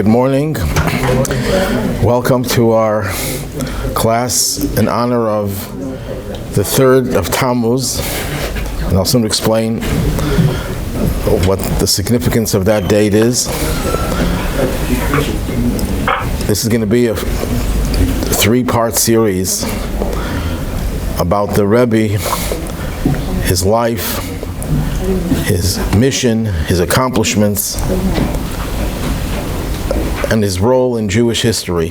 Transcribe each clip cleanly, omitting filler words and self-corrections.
Good morning. Welcome to our class in honor of the 3rd of Tamuz, and I'll soon explain what the significance of that date is. This is going to be a 3-part series about the Rebbe, his life, his mission, his accomplishments, and his role in Jewish history.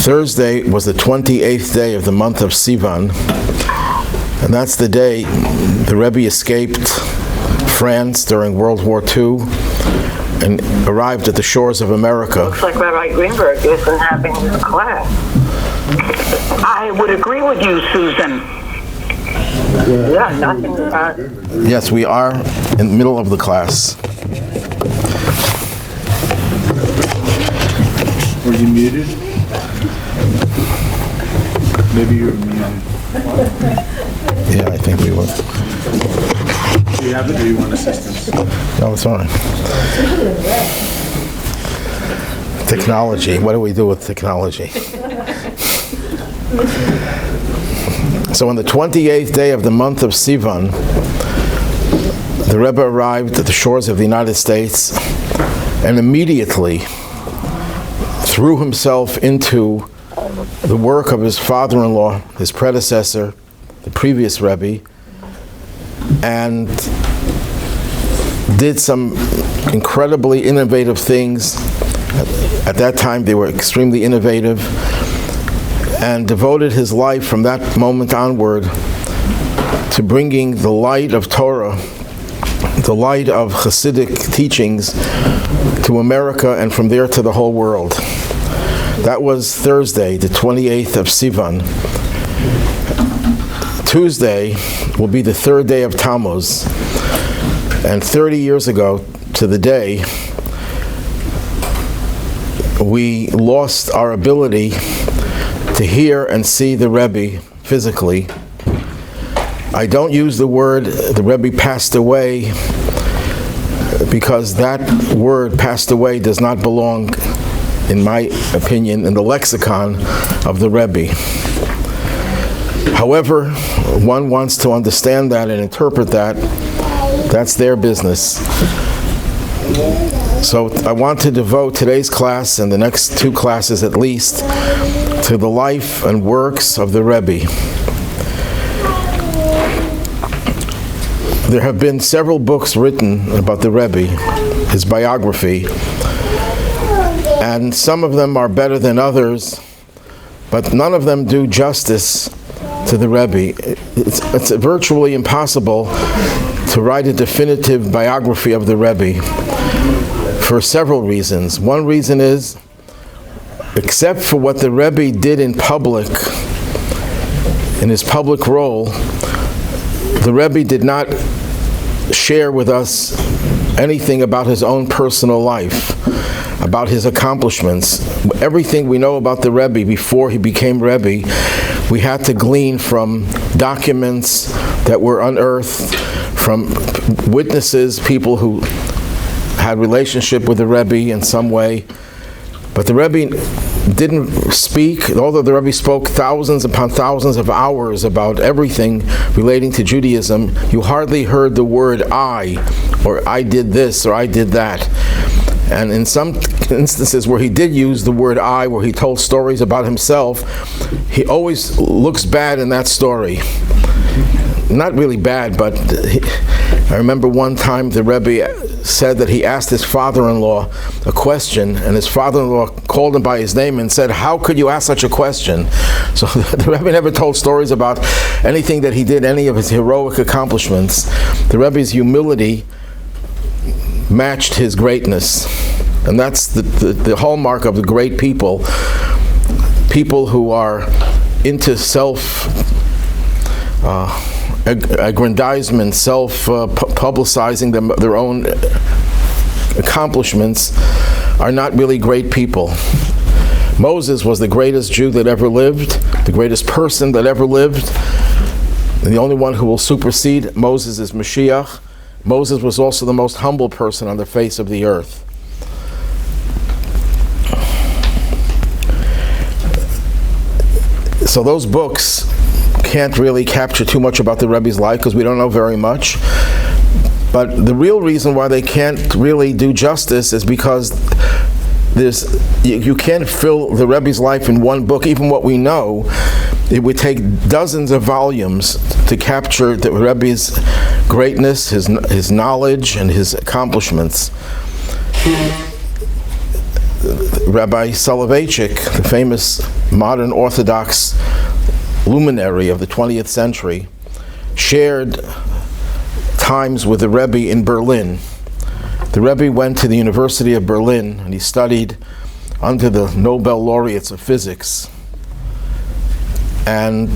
Thursday was the 28th day of the month of Sivan, and that's the day the Rebbe escaped France during World War II and arrived at the shores of America. Looks like Rabbi Greenberg isn't having this class. I would agree with you, Susan. Yeah, nothing. Yes, we are in the middle of the class. Were you muted? Maybe you were muted. Yeah, I think we were. Do you have it or do you want assistance? No, it's fine. Technology. What do we do with technology? So on the 28th day of the month of Sivan, the Rebbe arrived at the shores of the United States and immediately threw himself into the work of his father-in-law, his predecessor, the previous Rebbe, and did some incredibly innovative things. At that time, they were extremely innovative, and devoted his life from that moment onward to bringing the light of Torah, the light of Hasidic teachings to America and from there to the whole world. That was Thursday, the 28th of Sivan. Tuesday will be the 3rd day of Tamuz, and 30 years ago to the day, we lost our ability to hear and see the Rebbe physically. I don't use the word the Rebbe passed away because that word passed away does not belong, in my opinion, in the lexicon of the Rebbe. However, one wants to understand that and interpret that. That's their business. So I want to devote today's class and the next 2 classes at least to the life and works of the Rebbe. There have been several books written about the Rebbe, his biography, and some of them are better than others, but none of them do justice to the Rebbe. It's virtually impossible to write a definitive biography of the Rebbe for several reasons. One reason is, except for what the Rebbe did in public, in his public role, the Rebbe did not share with us anything about his own personal life, about his accomplishments. Everything we know about the Rebbe before he became Rebbe, we had to glean from documents that were unearthed, from witnesses, people who had relationship with the Rebbe in some way. But the Rebbe didn't speak, although the Rebbe spoke thousands upon thousands of hours about everything relating to Judaism, you hardly heard the word I, or I did this, or I did that. And in some instances where he did use the word I, where he told stories about himself, he always looks bad in that story. Not really bad, but I remember one time the Rebbe said that he asked his father-in-law a question, and his father-in-law called him by his name and said, "How could you ask such a question?" So the Rebbe never told stories about anything that he did, any of his heroic accomplishments. The Rebbe's humility matched his greatness, and that's the hallmark of the great people who are into aggrandizement, self-publicizing their own accomplishments, are not really great people. Moses was the greatest Jew that ever lived, the greatest person that ever lived. And the only one who will supersede Moses is Mashiach. Moses was also the most humble person on the face of the earth. So those books can't really capture too much about the Rebbe's life because we don't know very much. But the real reason why they can't really do justice is because you can't fill the Rebbe's life in one book. Even what we know, it would take dozens of volumes to capture the Rebbe's greatness, his knowledge, and his accomplishments. Rabbi Soloveitchik, the famous modern Orthodox luminary of the 20th century, shared times with the Rebbe in Berlin. The Rebbe went to the University of Berlin and he studied under the Nobel laureates of physics. And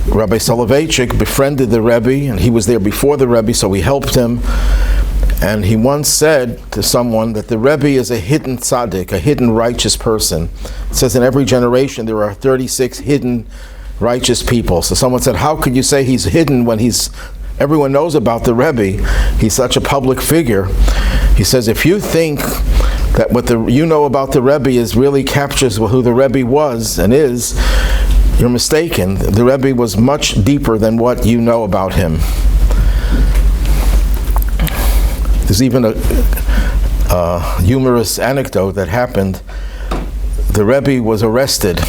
Rabbi Soloveitchik befriended the Rebbe, and he was there before the Rebbe, so he helped him. And he once said to someone that the Rebbe is a hidden tzaddik, a hidden righteous person. It says in every generation there are 36 hidden righteous people. So someone said, how could you say he's hidden when everyone knows about the Rebbe? He's such a public figure. He says, if you think that what you know about the Rebbe really captures who the Rebbe was and is, you're mistaken. The Rebbe was much deeper than what you know about him. There's even a humorous anecdote that happened. The Rebbe was arrested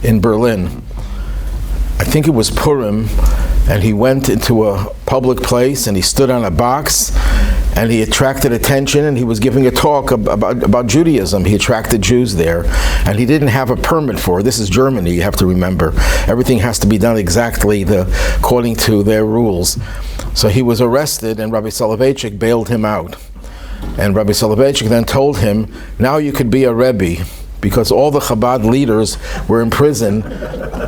in Berlin. I think it was Purim, and he went into a public place and he stood on a box and he attracted attention, and he was giving a talk about Judaism. He attracted Jews there, and he didn't have a permit for it. This is Germany, you have to remember. Everything has to be done exactly according to their rules. So he was arrested, and Rabbi Soloveitchik bailed him out. And Rabbi Soloveitchik then told him, now you could be a Rebbe, because all the Chabad leaders were in prison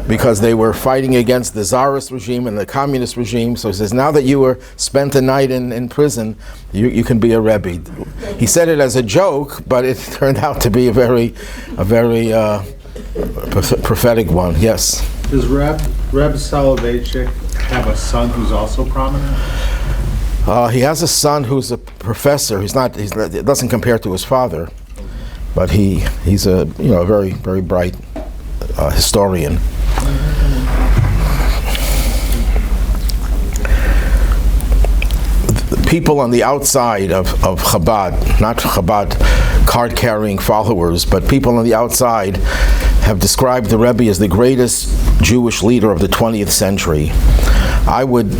because they were fighting against the Tsarist regime and the communist regime. So he says, now that you were spent a night in prison, you can be a Rebbe. He said it as a joke, but it turned out to be a very prophetic one. Yes? Does Reb Soloveitchik have a son who's also prominent? He has a son who's a professor. It doesn't compare to his father. But he's a very, very bright historian. The people on the outside of Chabad, not Chabad card-carrying followers, but people on the outside have described the Rebbe as the greatest Jewish leader of the 20th century. I would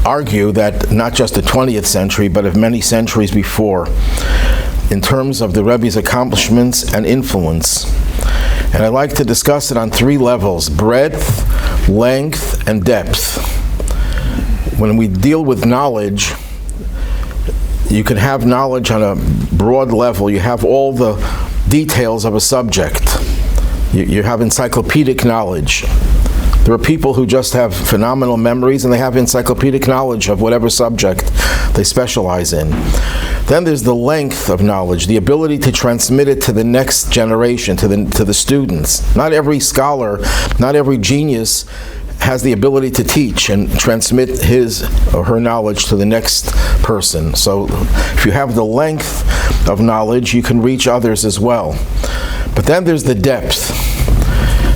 argue that not just the 20th century, but of many centuries before, in terms of the Rebbe's accomplishments and influence. And I'd like to discuss it on three levels: breadth, length, and depth. When we deal with knowledge, you can have knowledge on a broad level. You have all the details of a subject. You have encyclopedic knowledge. There are people who just have phenomenal memories and they have encyclopedic knowledge of whatever subject they specialize in. Then there's the length of knowledge, the ability to transmit it to the next generation, to the students. Not every scholar, not every genius has the ability to teach and transmit his or her knowledge to the next person. So if you have the length of knowledge, you can reach others as well. But then there's the depth.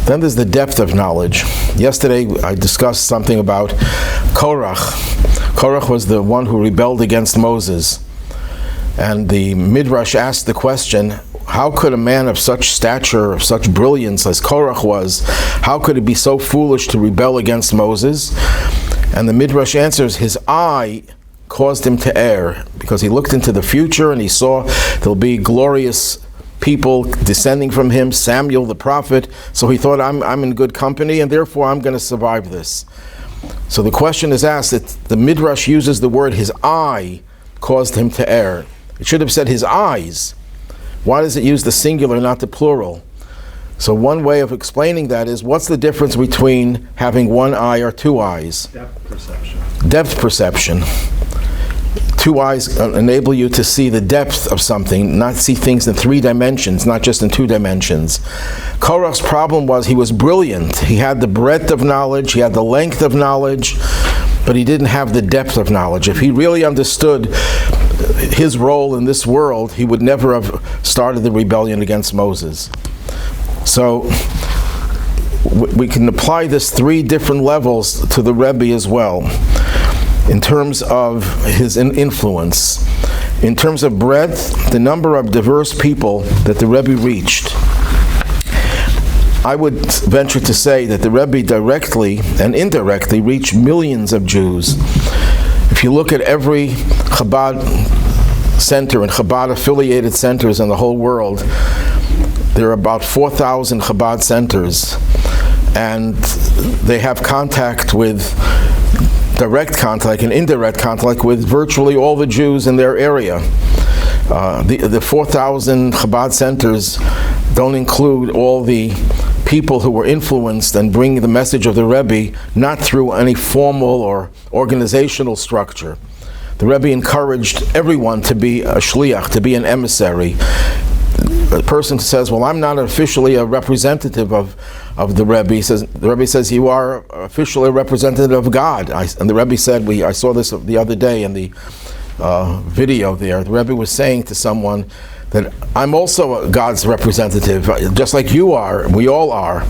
Then there's the depth of knowledge. Yesterday I discussed something about Korach. Korach was the one who rebelled against Moses. And the Midrash asked the question, how could a man of such stature, of such brilliance as Korach was, how could he be so foolish to rebel against Moses? And the Midrash answers, his eye caused him to err, because he looked into the future and he saw there'll be glorious people descending from him, Samuel the prophet, so he thought, I'm in good company, and therefore I'm going to survive this. So the question is asked, that the Midrash uses the word, his eye caused him to err. It should have said his eyes. Why does it use the singular, not the plural? So one way of explaining that is, what's the difference between having one eye or two eyes? Depth perception. Depth perception. Two eyes enable you to see the depth of something, not see things in 3 dimensions, not just in 2 dimensions. Korach's problem was he was brilliant. He had the breadth of knowledge, he had the length of knowledge, but he didn't have the depth of knowledge. If he really understood his role in this world, he would never have started the rebellion against Moses. So we can apply this 3 different levels to the Rebbe as well, in terms of his influence. In terms of breadth, the number of diverse people that the Rebbe reached. I would venture to say that the Rebbe directly and indirectly reached millions of Jews. If you look at every Chabad center and Chabad-affiliated centers in the whole world, there are about 4,000 Chabad centers, and they have direct contact and indirect contact with virtually all the Jews in their area. The 4,000 Chabad centers don't include all the people who were influenced and bring the message of the Rebbe not through any formal or organizational structure. The Rebbe encouraged everyone to be a shliach, to be an emissary. A person says, well, I'm not officially a representative of the Rebbe. The Rebbe says, you are officially a representative of God. And the Rebbe said, I saw this the other day in the video there. The Rebbe was saying to someone that I'm also God's representative, just like you are, we all are.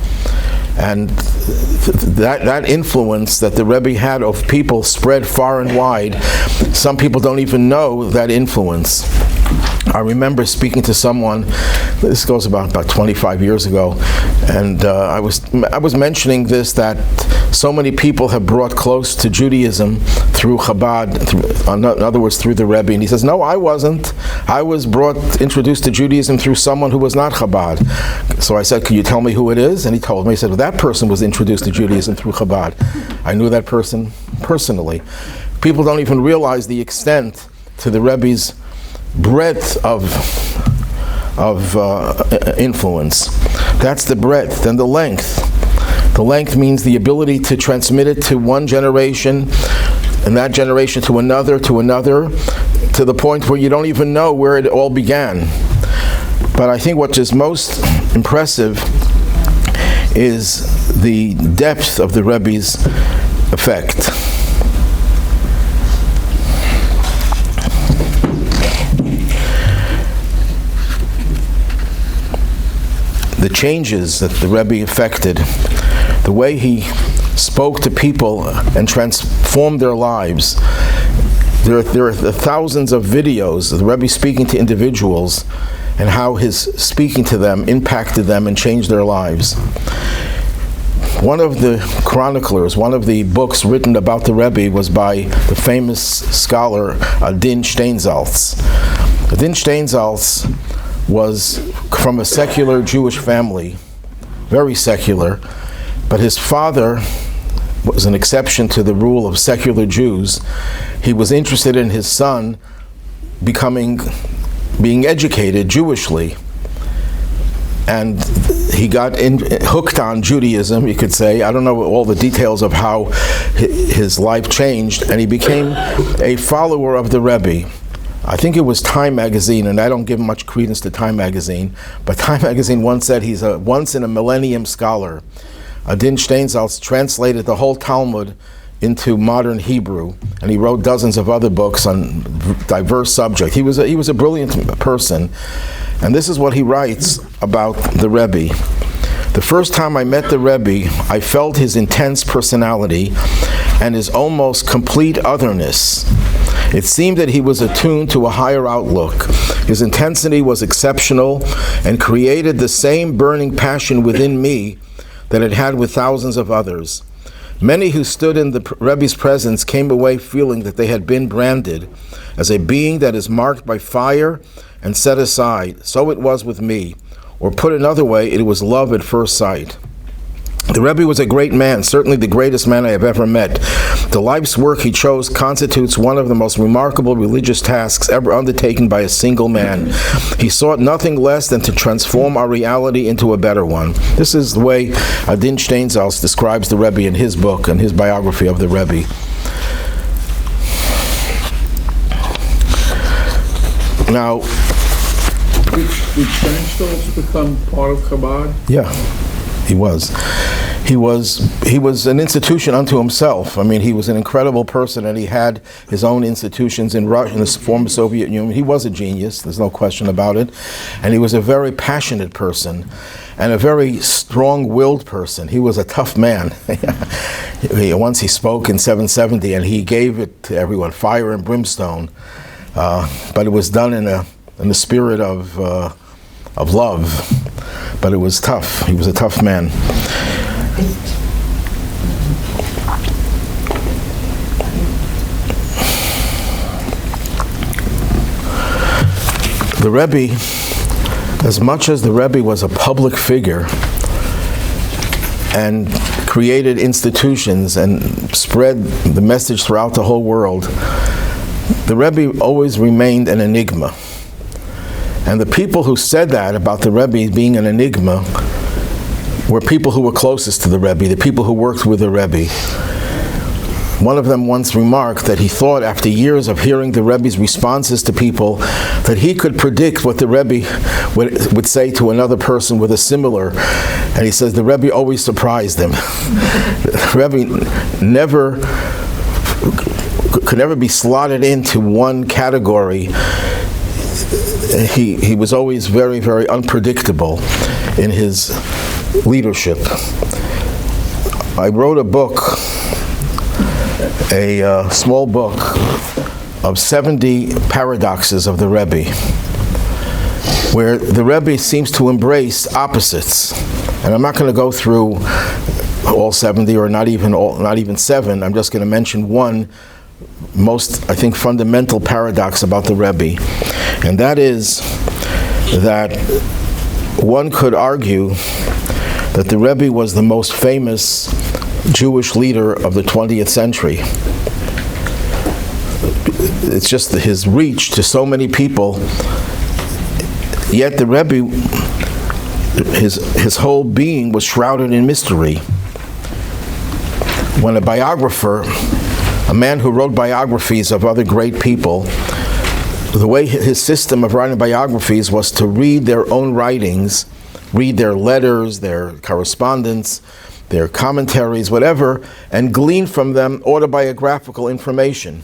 And that influence that the Rebbe had of people spread far and wide. Some people don't even know that influence. I remember speaking to someone, this goes about 25 years ago, and I was mentioning this, that so many people have brought close to Judaism through Chabad, in other words, through the Rebbe. And he says, no, I wasn't. I was introduced to Judaism through someone who was not Chabad. So I said, can you tell me who it is? And he told me. He said, well, that person was introduced to Judaism through Chabad. I knew that person personally. People don't even realize the extent to the Rebbe's breadth of influence. That's the breadth. And the length. The length means the ability to transmit it to one generation, and that generation to another, to the point where you don't even know where it all began. But I think what is most impressive is the depth of the Rebbe's effect. The changes that the Rebbe effected, the way he spoke to people and transformed their lives. There are thousands of videos of the Rebbe speaking to individuals and how his speaking to them impacted them and changed their lives. One of the chroniclers, one of the books written about the Rebbe was by the famous scholar Adin Steinsaltz. Adin Steinsaltz was from a secular Jewish family, very secular, but his father was an exception to the rule of secular Jews. He was interested in his son being educated Jewishly, and he got hooked on Judaism, you could say. I don't know all the details of how his life changed, and he became a follower of the Rebbe. I think it was Time magazine, and I don't give much credence to Time magazine, but Time magazine once said he's a once-in-a-millennium scholar. Adin Steinsaltz translated the whole Talmud into modern Hebrew, and he wrote dozens of other books on diverse subjects. He was a brilliant person, and this is what he writes about the Rebbe. The first time I met the Rebbe, I felt his intense personality and his almost complete otherness. It seemed that he was attuned to a higher outlook. His intensity was exceptional and created the same burning passion within me that it had with thousands of others. Many who stood in the Rebbe's presence came away feeling that they had been branded as a being that is marked by fire and set aside. So it was with me. Or put another way, it was love at first sight. The Rebbe was a great man, certainly the greatest man I have ever met. The life's work he chose constitutes one of the most remarkable religious tasks ever undertaken by a single man. He sought nothing less than to transform our reality into a better one. This is the way Adin Steinsaltz describes the Rebbe in his book and his biography of the Rebbe. Now, did Steinsaltz become part of Chabad? Yeah, he was. he was an institution unto himself. I mean, he was an incredible person, and he had his own institutions in Russia, in the former Soviet Union. He was a genius, there's no question about it. And he was a very passionate person and a very strong-willed person. He was a tough man. Once he spoke in 770, and he gave it to everyone, fire and brimstone. But it was done in the spirit of love. But it was tough. He was a tough man. The Rebbe, as much as the Rebbe was a public figure and created institutions and spread the message throughout the whole world, the Rebbe always remained an enigma. And the people who said that about the Rebbe being an enigma were people who were closest to the Rebbe, the people who worked with the Rebbe. One of them once remarked that he thought, after years of hearing the Rebbe's responses to people, that he could predict what the Rebbe would say to another person with a similar. And he says the Rebbe always surprised him. The Rebbe could never be slotted into one category. He was always very, very unpredictable in his leadership. I wrote a book, a small book of 70 paradoxes of the Rebbe, where the Rebbe seems to embrace opposites. And I'm not going to go through all 70, or not even 7. I'm just going to mention one most, I think, fundamental paradox about the Rebbe, and that is that one could argue that the Rebbe was the most famous Jewish leader of the 20th century. It's just his reach to so many people. Yet the Rebbe, his whole being was shrouded in mystery. When a biographer, a man who wrote biographies of other great people, the way his system of writing biographies was to read their own writings, read their letters, their correspondence, their commentaries, whatever, and glean from them autobiographical information.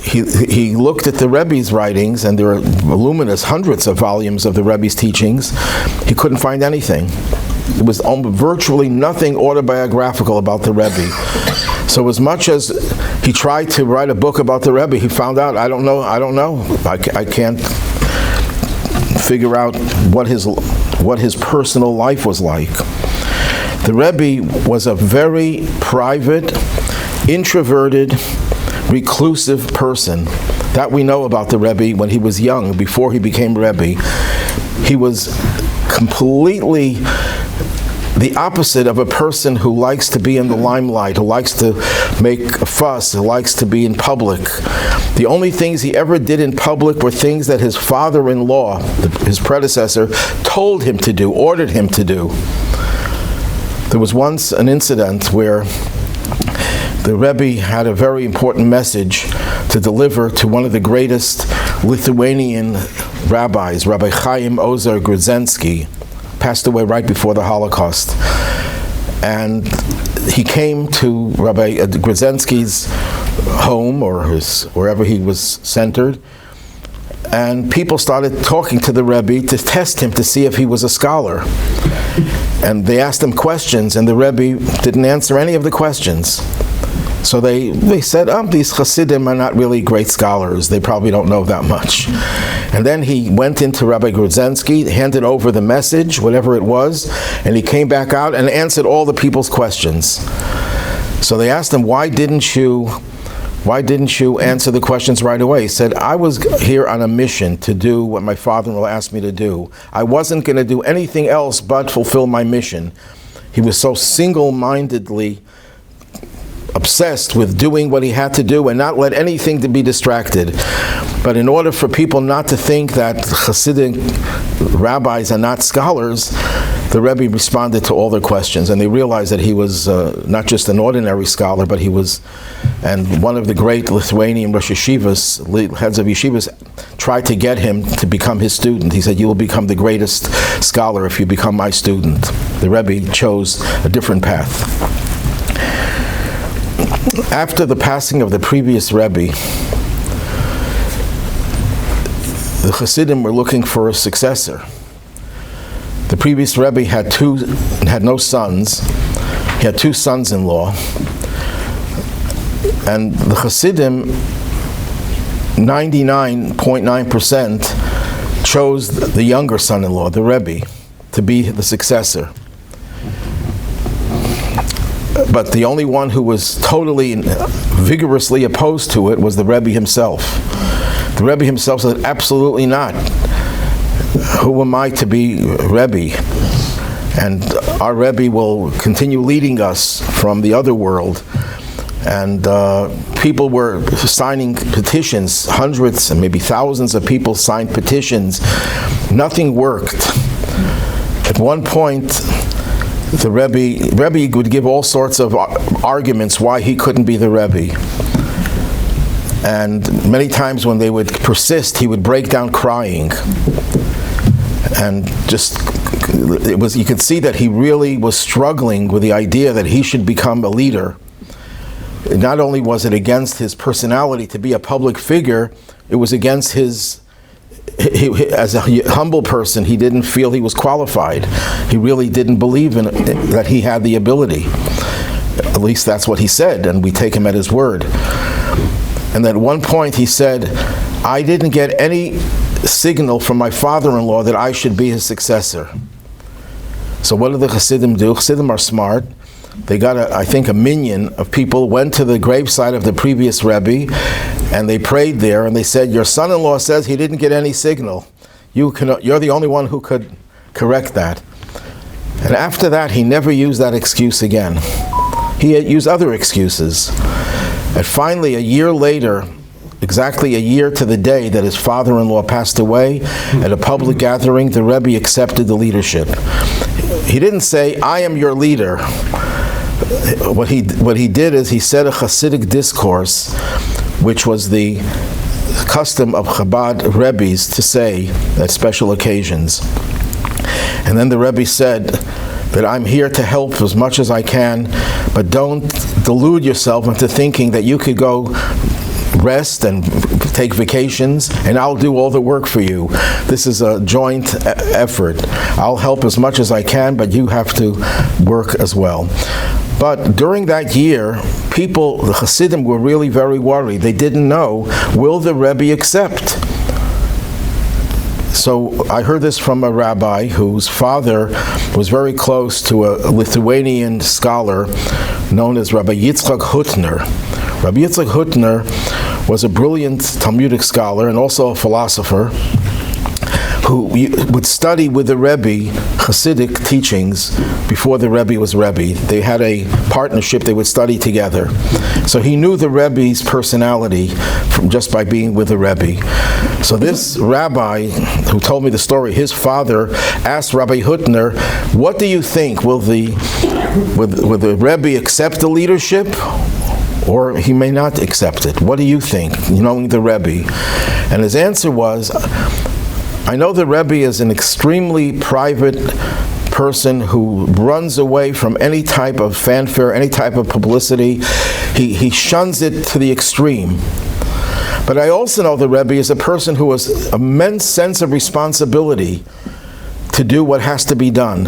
He looked at the Rebbe's writings, and there are voluminous hundreds of volumes of the Rebbe's teachings. He couldn't find anything. There was virtually nothing autobiographical about the Rebbe. So as much as he tried to write a book about the Rebbe, he found out, I don't know. I can't figure out what his personal life was like. The Rebbe was a very private, introverted, reclusive person. That we know about the Rebbe when he was young, before he became Rebbe. He was completely the opposite of a person who likes to be in the limelight, who likes to make a fuss, who likes to be in public. The only things he ever did in public were things that his father-in-law, his predecessor, told him to do, ordered him to do. There was once an incident where the Rebbe had a very important message to deliver to one of the greatest Lithuanian rabbis, Rabbi Chaim Ozer Grudzinski, passed away right before the Holocaust. And he came to Rabbi Grudzinski's home, or wherever he was centered, and people started talking to the Rebbe to test him to see if he was a scholar. And they asked him questions, and the Rebbe didn't answer any of the questions. So they said, these Hasidim are not really great scholars. They probably don't know that much. And then he went into Rabbi Grudzinski, handed over the message, whatever it was, and he came back out and answered all the people's questions. So they asked him, why didn't you answer the questions right away? He said, I was here on a mission to do what my father-in-law asked me to do. I wasn't going to do anything else but fulfill my mission. He was so single-mindedly obsessed with doing what he had to do and not let anything to be distracted. But in order for people not to think that Hasidic rabbis are not scholars, the Rebbe responded to all their questions, and they realized that he was not just an ordinary scholar, but he was And one of the great Lithuanian Rosh Yeshivas, heads of yeshivas, tried to get him to become his student. He said, "You will become the greatest scholar if you become my student." The Rebbe chose a different path. After the passing of the previous Rebbe, the Hasidim were looking for a successor. The previous Rebbe had no sons. He had 2 sons-in-law. And the Hasidim, 99.9%, chose the younger son-in-law, the Rebbe, to be the successor. But the only one who was totally, vigorously opposed to it was the Rebbe himself. The Rebbe himself said, "Absolutely not. Who am I to be Rebbe? And our Rebbe will continue leading us from the other world." And people were signing petitions, hundreds and maybe thousands of people signed petitions. Nothing worked. At one point, the Rebbe would give all sorts of arguments why he couldn't be the Rebbe. And many times when they would persist, he would break down crying. And you could see that he really was struggling with the idea that he should become a leader. Not only was it against his personality to be a public figure, it was against his, as a humble person, he didn't feel he was qualified. He really didn't believe that he had the ability. At least that's what he said, and we take him at his word. And at one point he said, "I didn't get any signal from my father-in-law that I should be his successor." So what do the Hasidim do? Hasidim are smart. They got, I think, a minyan of people, went to the gravesite of the previous Rebbe, and they prayed there, and they said, "Your son-in-law says he didn't get any signal. You're the only one who could correct that." And after that, he never used that excuse again. He had used other excuses. And finally, a year later, exactly a year to the day that his father-in-law passed away, at a public gathering, the Rebbe accepted the leadership. He didn't say, "I am your leader." What he did is he said a Hasidic discourse, which was the custom of Chabad Rebbes to say at special occasions. And then the Rebbe said that I'm here to help as much as I can, but don't delude yourself into thinking that you could go rest and take vacations and I'll do all the work for you. This is a joint effort. I'll help as much as I can, but you have to work as well. But during that year, the Hasidim were really very worried. They didn't know, will the Rebbe accept? So I heard this from a rabbi whose father was very close to a Lithuanian scholar known as Rabbi Yitzchak Hutner. Rabbi Yitzchak Hutner was a brilliant Talmudic scholar and also a philosopher who would study with the Rebbe Hasidic teachings before the Rebbe was Rebbe. They had a partnership, they would study together. So he knew the Rebbe's personality from just by being with the Rebbe. So this rabbi who told me the story, his father asked Rabbi Hutner, "What do you think? Will the Rebbe accept the leadership? Or he may not accept it. What do you think, knowing the Rebbe?" And his answer was, "I know the Rebbe is an extremely private person who runs away from any type of fanfare, any type of publicity. He shuns it to the extreme. But I also know the Rebbe is a person who has an immense sense of responsibility to do what has to be done.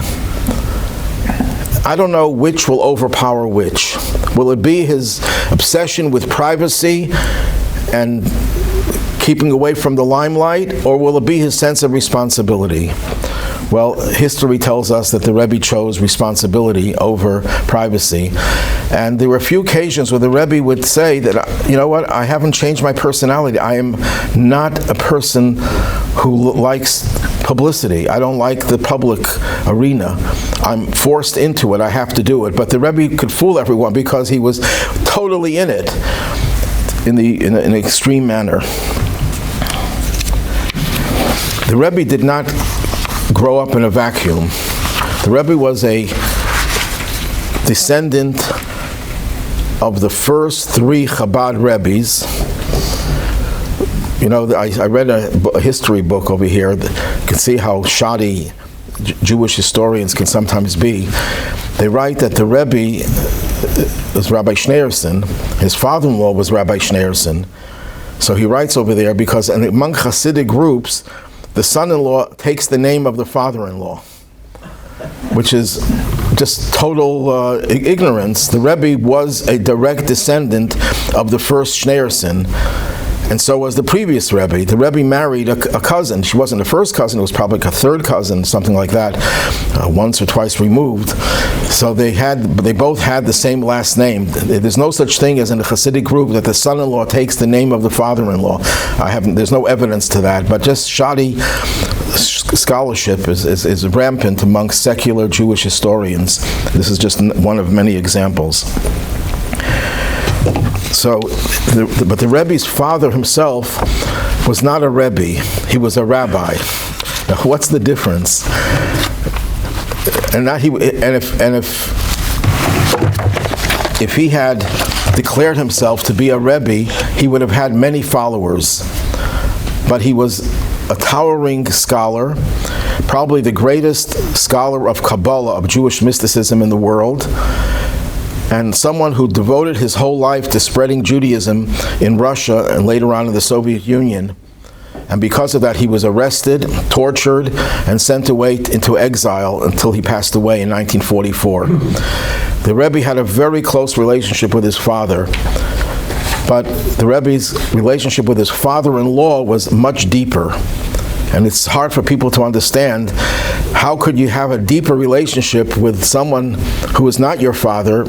I don't know which will overpower which. Will it be his obsession with privacy and keeping away from the limelight, or will it be his sense of responsibility?" Well, history tells us that the Rebbe chose responsibility over privacy. And there were a few occasions where the Rebbe would say that, "You know what, I haven't changed my personality. I am not a person who likes publicity. I don't like the public arena. I'm forced into it. I have to do it." But the Rebbe could fool everyone because he was totally in it, in an extreme manner. The Rebbe did not grow up in a vacuum. The Rebbe was a descendant of the first 3 Chabad Rebbes. You know, I read a history book over here that you can see how shoddy Jewish historians can sometimes be. They write that the Rebbe was Rabbi Schneerson, his father-in-law was Rabbi Schneerson. So he writes over there, because among Hasidic groups, the son-in-law takes the name of the father-in-law, which is just total ignorance. The Rebbe was a direct descendant of the first Schneerson, and so was the previous Rebbe. The Rebbe married a cousin. She wasn't the first cousin, it was probably a third cousin, something like that, once or twice removed. So they both had the same last name. There's no such thing as in a Hasidic group that the son-in-law takes the name of the father-in-law. There's no evidence to that, but just shoddy scholarship is rampant among secular Jewish historians. This is just one of many examples. So, but the Rebbe's father himself was not a Rebbe, he was a rabbi. Now, what's the difference? If he had declared himself to be a Rebbe, he would have had many followers. But he was a towering scholar, probably the greatest scholar of Kabbalah, of Jewish mysticism in the world, and someone who devoted his whole life to spreading Judaism in Russia and later on in the Soviet Union. And because of that, he was arrested, tortured, and sent away into exile until he passed away in 1944. The Rebbe had a very close relationship with his father, but the Rebbe's relationship with his father-in-law was much deeper. And it's hard for people to understand, how could you have a deeper relationship with someone who is not your father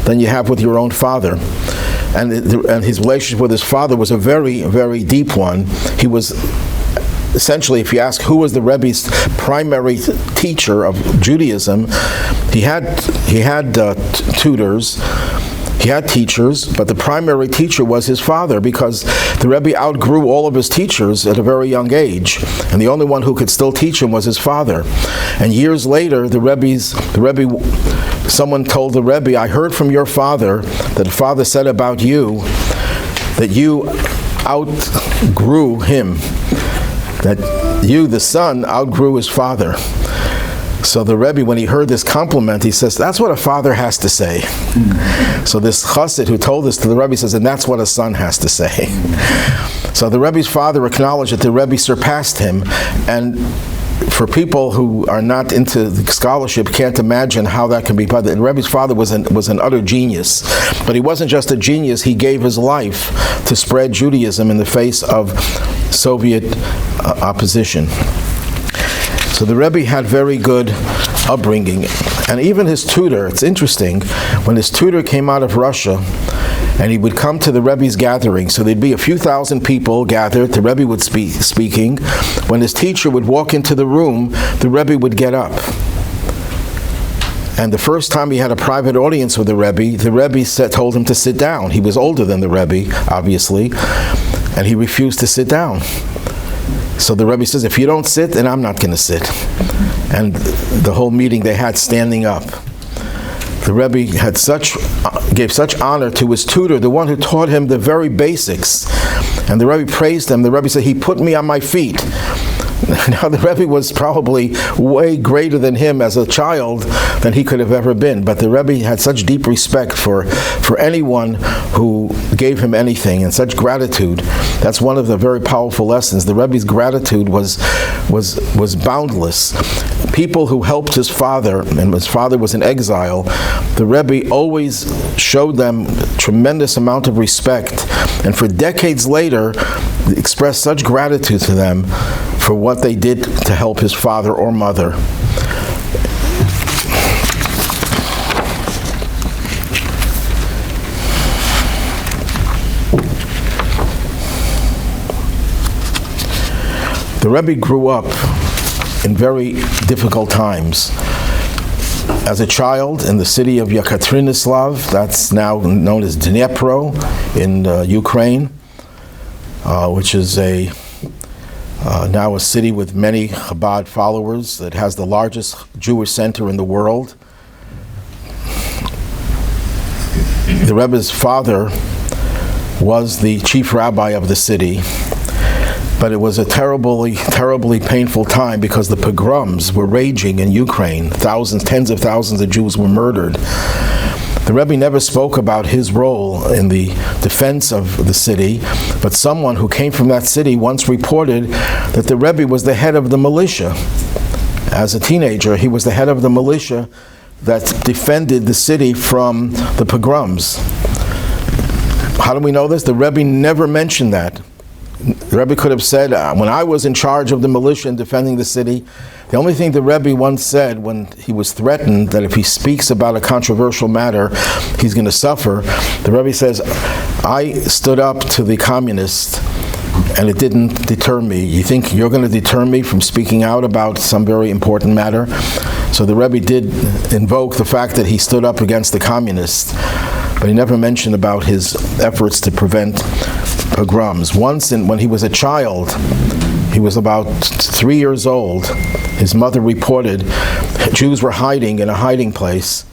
than you have with your own father? And his relationship with his father was a very, very deep one. He was essentially, if you ask who was the Rebbe's primary teacher of Judaism, he had tutors. He had teachers, but the primary teacher was his father, because the Rebbe outgrew all of his teachers at a very young age, and the only one who could still teach him was his father. And years later, someone told the Rebbe, "I heard from your father that the father said about you that you outgrew him, that you, the son, outgrew his father." So the Rebbe, when he heard this compliment, he says, that's what a father has to say. So this chassid who told this to the Rebbe says, and that's what a son has to say. So the Rebbe's father acknowledged that the Rebbe surpassed him, and for people who are not into scholarship can't imagine how that can be. But the Rebbe's father was an utter genius. But he wasn't just a genius, he gave his life to spread Judaism in the face of Soviet opposition. So the Rebbe had very good upbringing. And even his tutor, it's interesting, when his tutor came out of Russia, and he would come to the Rebbe's gathering, so there'd be a few thousand people gathered, the Rebbe would be speaking. When his teacher would walk into the room, the Rebbe would get up. And the first time he had a private audience with the Rebbe told him to sit down. He was older than the Rebbe, obviously, and he refused to sit down. So the Rebbe says, if you don't sit, then I'm not going to sit. And the whole meeting they had standing up. The Rebbe gave such honor to his tutor, the one who taught him the very basics. And the Rebbe praised him. The Rebbe said, he put me on my feet. Now the Rebbe was probably way greater than him as a child than he could have ever been, but the Rebbe had such deep respect for anyone who gave him anything, and such gratitude. That's one of the very powerful lessons. The Rebbe's gratitude was boundless. People who helped his father, and his father was in exile, the Rebbe always showed them tremendous amount of respect, and for decades later expressed such gratitude to them for what they did to help his father or mother. The Rebbe grew up in very difficult times. As a child in the city of Yekaterinoslav, that's now known as Dnipro in Ukraine, which is now a city with many Chabad followers that has the largest Jewish center in the world. The Rebbe's father was the chief rabbi of the city, but it was a terribly painful time because the pogroms were raging in Ukraine. Tens of thousands of Jews were murdered. The Rebbe never spoke about his role in the defense of the city, but someone who came from that city once reported that the Rebbe was the head of the militia. As a teenager, he was the head of the militia that defended the city from the pogroms. How do we know this? The Rebbe never mentioned that. The Rebbe could have said, when I was in charge of the militia and defending the city, the only thing the Rebbe once said when he was threatened that if he speaks about a controversial matter, he's going to suffer, the Rebbe says, I stood up to the communists and it didn't deter me. You think you're going to deter me from speaking out about some very important matter? So the Rebbe did invoke the fact that he stood up against the communists, but he never mentioned about his efforts to prevent pogroms. Once, when he was a child, he was about 3 years old, his mother reported Jews were hiding in a hiding place,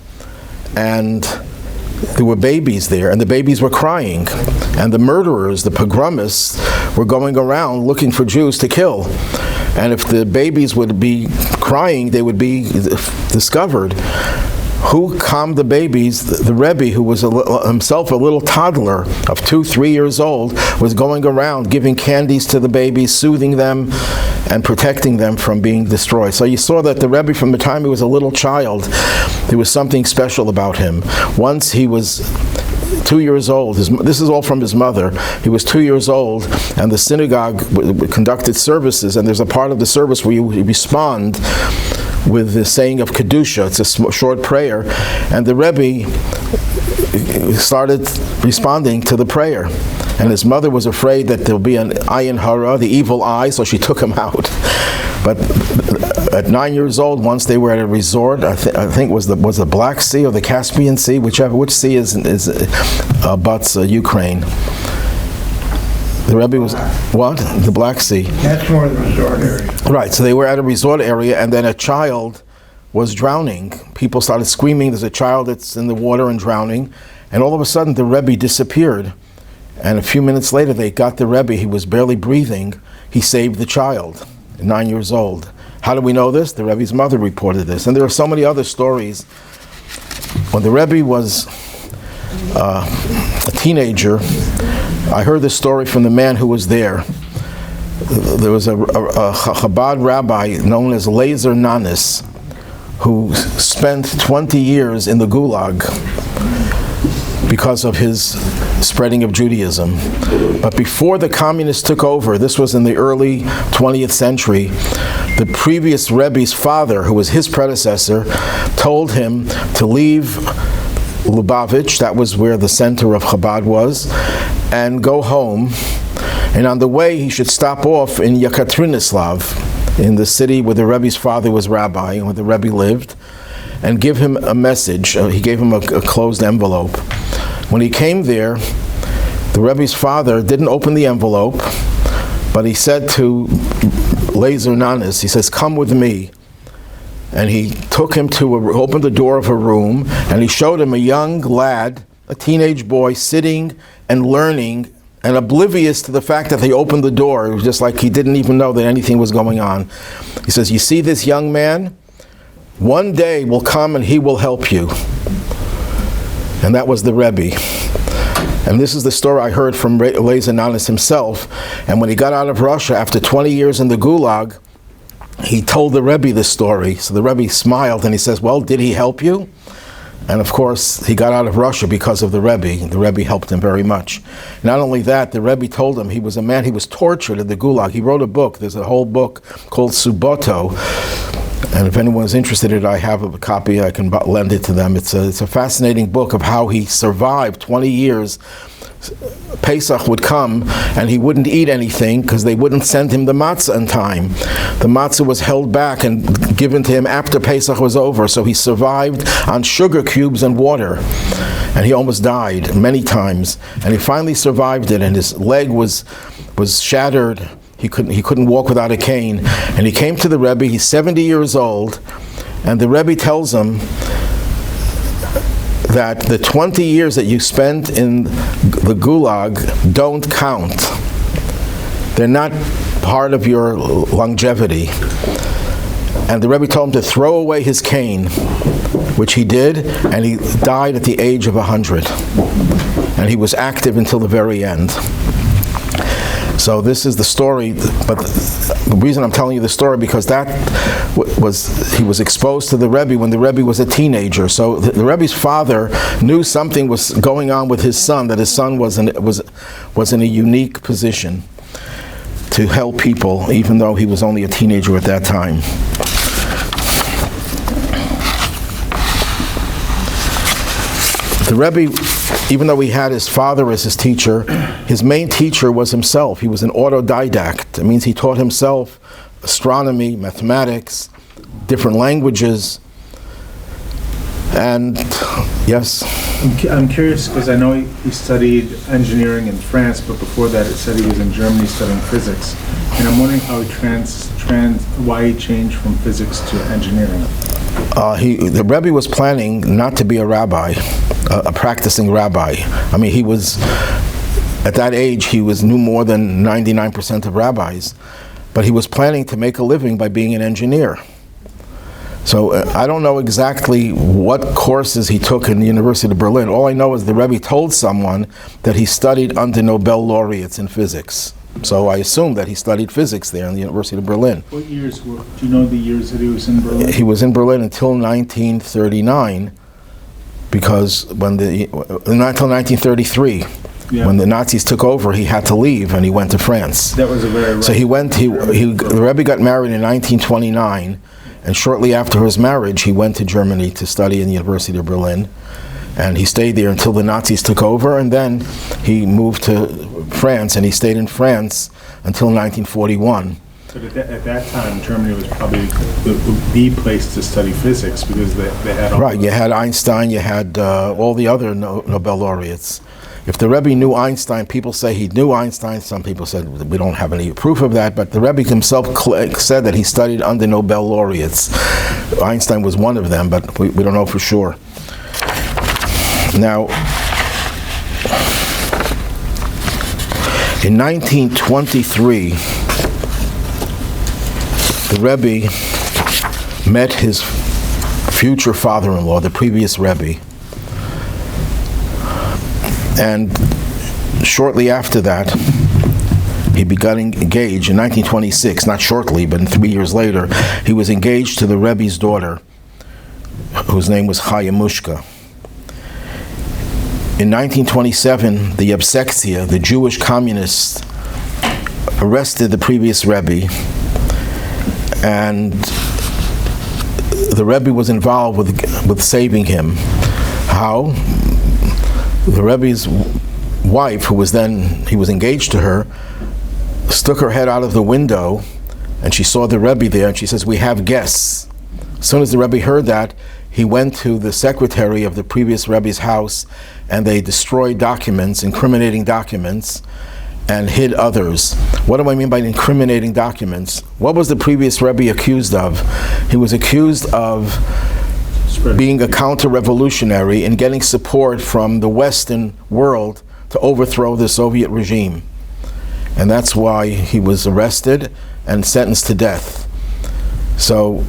and there were babies there, and the babies were crying. And the murderers, the pogromists, were going around looking for Jews to kill. And if the babies would be crying, they would be discovered. Who calmed the babies? The Rebbe, who was himself a little toddler of 2-3 years old, was going around giving candies to the babies, soothing them, and protecting them from being destroyed. So you saw that the Rebbe, from the time he was a little child, there was something special about him. Once he was 2 years old, this is all from his mother, he was 2 years old, and the synagogue conducted services, and there's a part of the service where you respond with the saying of Kedusha. It's a short prayer, and the Rebbe started responding to the prayer. And his mother was afraid that there'll be an ayin hara, the evil eye, so she took him out. But at 9 years old, once they were at a resort, I think was the Black Sea or the Caspian Sea, which sea abuts Ukraine. The Rebbe was, what? The Black Sea. That's more the resort area. Right, so they were at a resort area, and then a child was drowning. People started screaming, there's a child that's in the water and drowning, and all of a sudden the Rebbe disappeared. And a few minutes later they got the Rebbe, he was barely breathing, he saved the child, 9 years old. How do we know this? The Rebbe's mother reported this. And there are so many other stories. When the Rebbe was a teenager, I heard this story from the man who was there. There was a Chabad rabbi known as Lazer Nanis, who spent 20 years in the Gulag because of his spreading of Judaism. But before the communists took over, this was in the early 20th century, the previous Rebbe's father, who was his predecessor, told him to leave Lubavitch, that was where the center of Chabad was, and go home. And on the way, he should stop off in Yekaterinoslav, in the city where the Rebbe's father was rabbi and where the Rebbe lived, and give him a message. He gave him a closed envelope. When he came there, the Rebbe's father didn't open the envelope, but he said to Lazer Nanis, he says, "Come with me." And he took him opened the door of a room, and he showed him a young lad, a teenage boy, sitting and learning and oblivious to the fact that they opened the door. It was just like he didn't even know that anything was going on. He says, "You see this young man? One day will come and he will help you." And that was the Rebbe. And this is the story I heard from Lazer Nanis himself. And when he got out of Russia after 20 years in the Gulag, he told the Rebbe this story. So the Rebbe smiled and he says, "Well, did he help you?" And of course, he got out of Russia because of the Rebbe. The Rebbe helped him very much. Not only that, the Rebbe told him he was a man, he was tortured in the Gulag. He wrote a book. There's a whole book called Suboto. And if anyone is interested in it, I have a copy. I can lend it to them. It's a fascinating book of how he survived 20 years. Pesach would come and he wouldn't eat anything because they wouldn't send him the matzah in time. The matzah was held back and given to him after Pesach was over, so he survived on sugar cubes and water. And he almost died many times. And he finally survived it, and his leg was shattered. He couldn't walk without a cane. And he came to the Rebbe. He's 70 years old, and the Rebbe tells him that the 20 years that you spent in the gulag don't count. They're not part of your longevity. And the Rebbe told him to throw away his cane, which he did, and he died at the age of 100. And he was active until the very end. So this is the story, but the reason I'm telling you the story, because that he was exposed to the Rebbe when the Rebbe was a teenager. So the Rebbe's father knew something was going on with his son, that his son was in a unique position to help people, even though he was only a teenager at that time. The Rebbe, even though he had his father as his teacher, his main teacher was himself. He was an autodidact. It means he taught himself astronomy, mathematics, different languages. And yes? I'm curious because I know he studied engineering in France, but before that it said he was in Germany studying physics. And I'm wondering how he why he changed from physics to engineering. The Rebbe was planning not to be a rabbi, a practicing rabbi. I mean, he was, at that age, he knew more than 99% of rabbis, but he was planning to make a living by being an engineer. So I don't know exactly what courses he took in the University of Berlin. All I know is the Rebbe told someone that he studied under Nobel laureates in physics. So I assume that he studied physics there in the University of Berlin. What years do you know the years that he was in Berlin? He was in Berlin until 1939, because not until 1933. Yeah. When the Nazis took over, he had to leave and he went to France. That was a very So the Rebbe got married in 1929, and shortly after his marriage, he went to Germany to study in the University of Berlin. And he stayed there until the Nazis took over, and then he moved to France, and he stayed in France until 1941. But at that time, Germany was probably the place to study physics, because they had all... Right, you had Einstein, you had all the other Nobel laureates. If the Rebbe knew Einstein, people say he knew Einstein. Some people said we don't have any proof of that, but the Rebbe himself said that he studied under Nobel laureates. Einstein was one of them, but we don't know for sure. Now, in 1923, the Rebbe met his future father-in-law, the previous Rebbe. And shortly after that, he began engaged in 1926, not shortly, but 3 years later, he was engaged to the Rebbe's daughter, whose name was Chaya Mushka. In 1927, the Obsektia, the Jewish communists, arrested the previous Rebbe, and the Rebbe was involved with saving him. How? The Rebbe's wife, he was engaged to her, stuck her head out of the window, and she saw the Rebbe there, and she says, "We have guests." As soon as the Rebbe heard that, he went to the secretary of the previous Rebbe's house, and they destroyed documents, incriminating documents, and hid others. What do I mean by incriminating documents? What was the previous Rebbe accused of? He was accused of being a counter-revolutionary and getting support from the Western world to overthrow the Soviet regime. And that's why he was arrested and sentenced to death. So,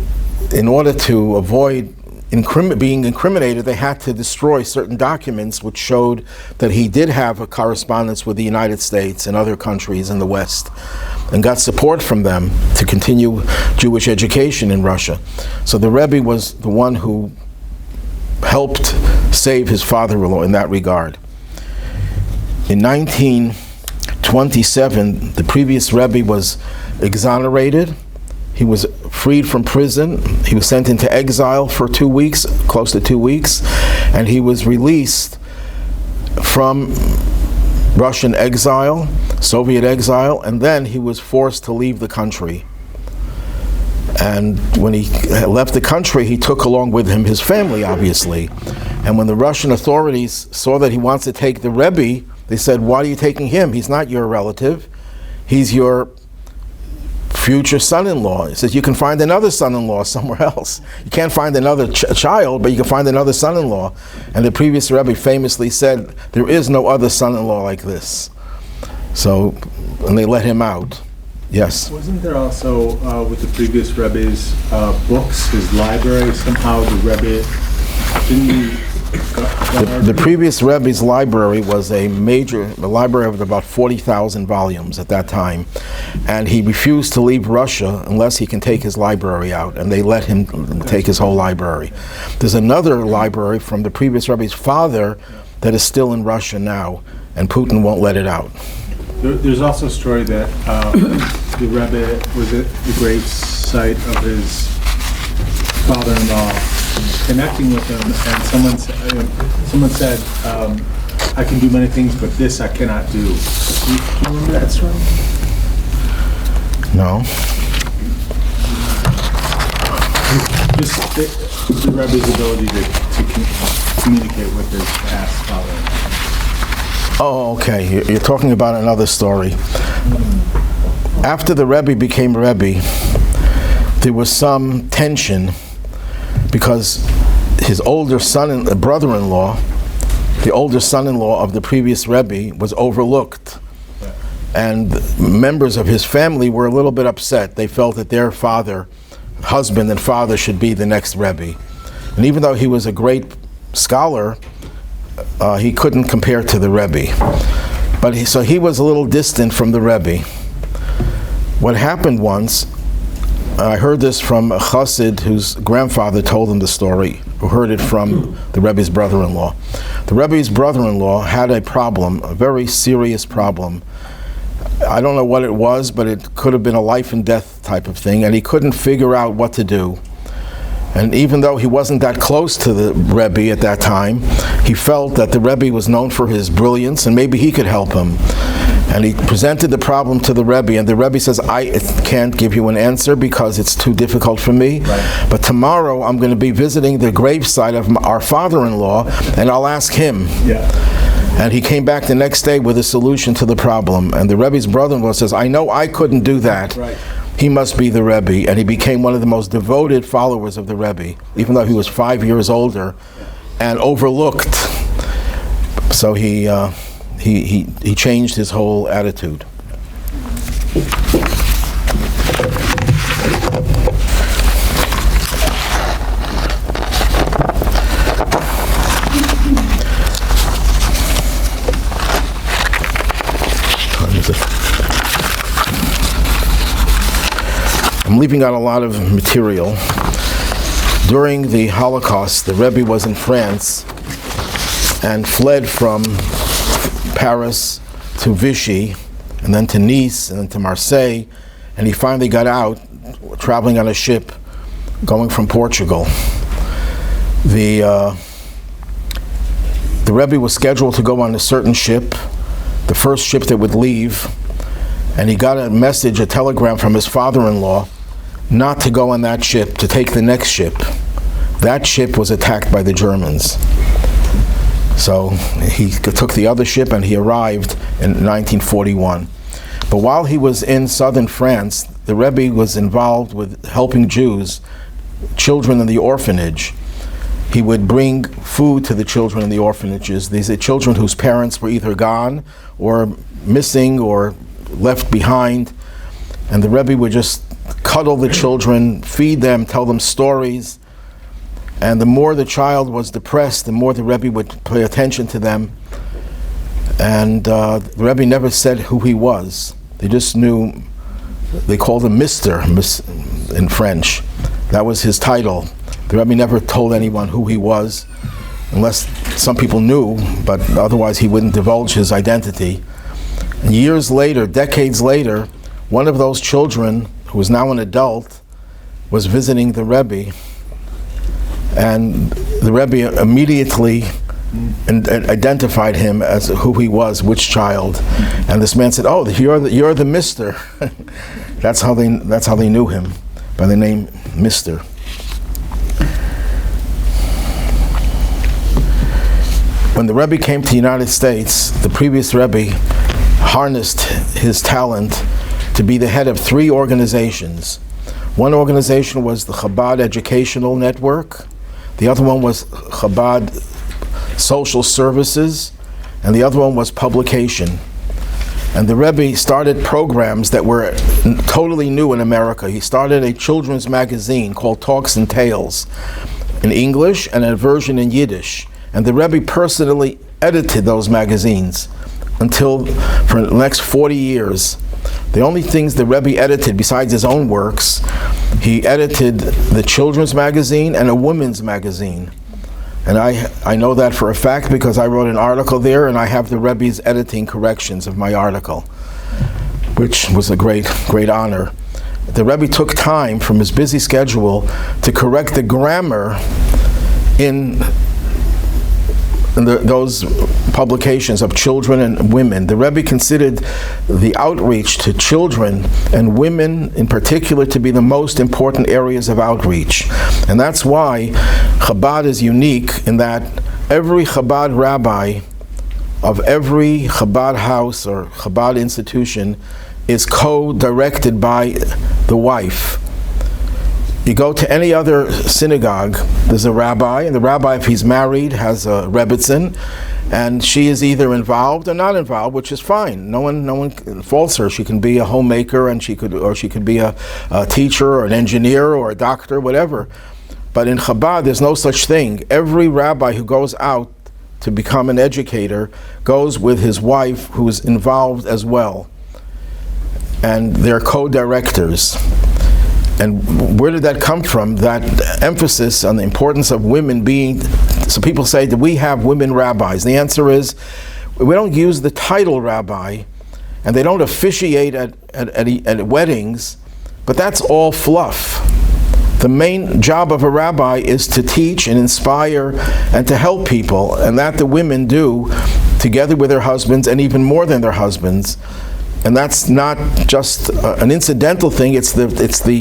in order to avoid being incriminated, they had to destroy certain documents which showed that he did have a correspondence with the United States and other countries in the West, and got support from them to continue Jewish education in Russia. So the Rebbe was the one who helped save his father-in-law in that regard. In 1927, the previous Rebbe was exonerated. He was freed from prison. He was sent into exile for 2 weeks, close to 2 weeks, and he was released from Russian exile, Soviet exile, and then he was forced to leave the country. And when he left the country, he took along with him his family, obviously. And when the Russian authorities saw that he wants to take the Rebbe, they said, "Why are you taking him? He's not your relative. He's your future son-in-law. He says you can find another son-in-law somewhere else. You can't find another child, but you can find another son-in-law. And the previous Rebbe famously said, there is no other son-in-law like this. So, and they let him out. Yes? Wasn't there also, with the previous Rebbe's books, his library, somehow the Rebbe, didn't he... The previous Rebbe's library was a library of about 40,000 volumes at that time, and he refused to leave Russia unless he can take his library out, and they let him take his whole library. There's another library from the previous Rebbe's father that is still in Russia now, and Putin won't let it out. There's also a story that the Rebbe was at the grave site of his father-in-law, connecting with him, and someone said, I can do many things, but this I cannot do. Do you remember that story? No. Just the Rebbe's ability to communicate with his past father. Oh, okay. You're talking about another story. After the Rebbe became Rebbe, there was some tension because his older brother-in-law, the older son-in-law of the previous Rebbe, was overlooked. And members of his family were a little bit upset. They felt that their husband and father should be the next Rebbe. And even though he was a great scholar, he couldn't compare to the Rebbe. So he was a little distant from the Rebbe. What happened once, I heard this from a Chassid whose grandfather told him the story, who heard it from the Rebbe's brother-in-law. The Rebbe's brother-in-law had a problem, a very serious problem. I don't know what it was, but it could have been a life and death type of thing, and he couldn't figure out what to do. And even though he wasn't that close to the Rebbe at that time, he felt that the Rebbe was known for his brilliance and maybe he could help him. And he presented the problem to the Rebbe, and the Rebbe says, I can't give you an answer because it's too difficult for me, but tomorrow I'm going to be visiting the gravesite of our father-in-law, and I'll ask him. And he came back the next day with a solution to the problem. And the Rebbe's brother-in-law says, I know I couldn't do that. He must be the Rebbe. And he became one of the most devoted followers of the Rebbe, even though he was 5 years older and overlooked. So he changed his whole attitude. I'm leaving out a lot of material. During the Holocaust, the Rebbe was in France and fled from Paris to Vichy, and then to Nice, and then to Marseille, and he finally got out, traveling on a ship, going from Portugal. The Rebbe was scheduled to go on a certain ship, the first ship that would leave, and he got a message, a telegram from his father-in-law, not to go on that ship, to take the next ship. That ship was attacked by the Germans. So he took the other ship and he arrived in 1941. But while he was in southern France, the Rebbe was involved with helping Jews, children in the orphanage. He would bring food to the children in the orphanages. These are children whose parents were either gone or missing or left behind. And the Rebbe would just cuddle the children, feed them, tell them stories. And the more the child was depressed, the more the Rebbe would pay attention to them. And the Rebbe never said who he was. They just knew, they called him Mr. in French. That was his title. The Rebbe never told anyone who he was, unless some people knew, but otherwise he wouldn't divulge his identity. And years later, decades later, one of those children, who was now an adult, was visiting the Rebbe. And the Rebbe immediately identified him as who he was, which child. And this man said, "Oh, you're the Mister." That's how they knew him, by the name Mister. When the Rebbe came to the United States, the previous Rebbe harnessed his talent to be the head of 3 organizations. One organization was the Chabad Educational Network, the other one was Chabad Social Services, and the other one was Publication. And the Rebbe started programs that were totally new in America. He started a children's magazine called Talks and Tales in English and a version in Yiddish. And the Rebbe personally edited those magazines for the next 40 years. The only things the Rebbe edited besides his own works, he edited the children's magazine and a women's magazine. And I know that for a fact because I wrote an article there, and I have the Rebbe's editing corrections of my article, which was a great honor. The Rebbe took time from his busy schedule to correct the grammar in those publications of children and women. The Rebbe considered the outreach to children and women in particular to be the most important areas of outreach. And that's why Chabad is unique in that every Chabad rabbi of every Chabad house or Chabad institution is co-directed by the wife. You go to any other synagogue, there's a rabbi, and the rabbi, if he's married, has a rebbitzin, and she is either involved or not involved, which is fine. No one faults her. She can be a homemaker, and she could be a teacher or an engineer or a doctor, whatever. But in Chabad, there's no such thing. Every rabbi who goes out to become an educator goes with his wife, who is involved as well, and they're co-directors. And where did that come from? That emphasis on the importance of women being, so people say, do we have women rabbis? The answer is, we don't use the title rabbi, and they don't officiate at weddings, but that's all fluff. The main job of a rabbi is to teach and inspire and to help people, and that the women do together with their husbands, and even more than their husbands. And that's not just an incidental thing, it's the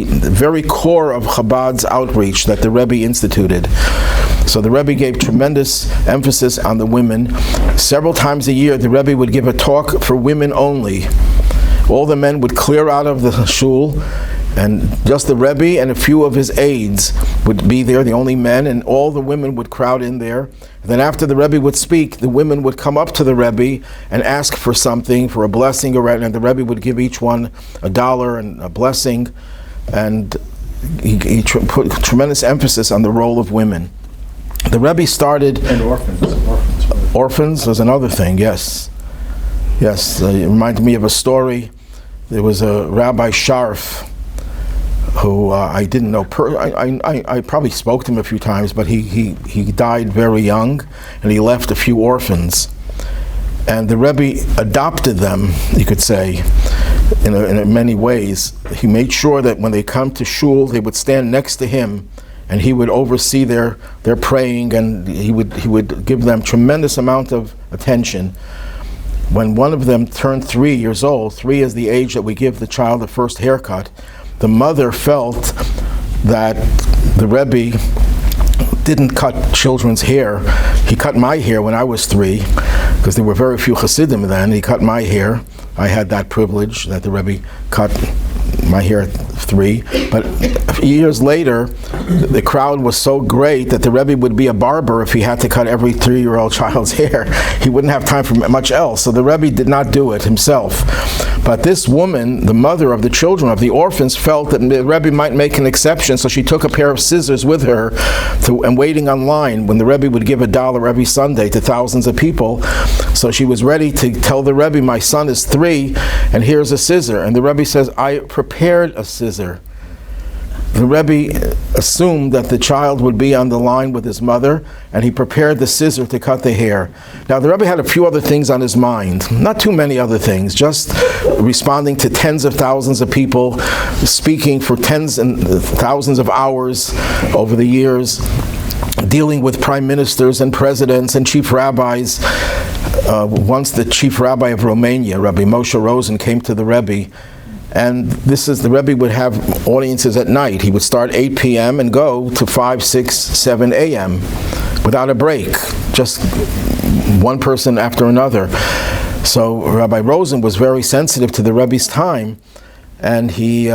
very core of Chabad's outreach that the Rebbe instituted. So the Rebbe gave tremendous emphasis on the women. Several times a year, the Rebbe would give a talk for women only. All the men would clear out of the shul, and just the Rebbe and a few of his aides would be there, the only men, and all the women would crowd in there. And then after the Rebbe would speak, the women would come up to the Rebbe and ask for something, for a blessing, and the Rebbe would give each one $1 and a blessing. And he put tremendous emphasis on the role of women. The Rebbe started... And orphans. Orphans was another thing, yes. Yes, it reminded me of a story. There was a Rabbi Sharf, who I didn't know. I probably spoke to him a few times, but he died very young, and he left a few orphans. And the Rebbe adopted them, you could say, in many ways. He made sure that when they come to shul, they would stand next to him, and he would oversee their praying, and he would give them tremendous amount of attention. When one of them turned 3 years old, 3 is the age that we give the child the first haircut, the mother felt that the Rebbe didn't cut children's hair. He cut my hair when I was 3, because there were very few Hasidim then. He cut my hair. I had that privilege that the Rebbe cut my hair at 3. But years later, the crowd was so great that the Rebbe would be a barber if he had to cut every 3-year-old child's hair. He wouldn't have time for much else. So the Rebbe did not do it himself. But this woman, the mother of the children, of the orphans, felt that the Rebbe might make an exception, so she took a pair of scissors with her and waiting online when the Rebbe would give $1 every Sunday to thousands of people. So she was ready to tell the Rebbe, my son is 3, and here's a scissor. And the Rebbe says, I prepared a scissor. The Rebbe assumed that the child would be on the line with his mother, and he prepared the scissor to cut the hair. Now, the Rebbe had a few other things on his mind, not too many other things, just responding to tens of thousands of people, speaking for tens and thousands of hours over the years, dealing with prime ministers and presidents and chief rabbis. Once the chief rabbi of Romania, Rabbi Moshe Rosen, came to the Rebbe, and the Rebbe would have audiences at night. He would start 8 p.m. and go to 5, 6, 7 a.m. without a break, just one person after another. So Rabbi Rosen was very sensitive to the Rebbe's time, and he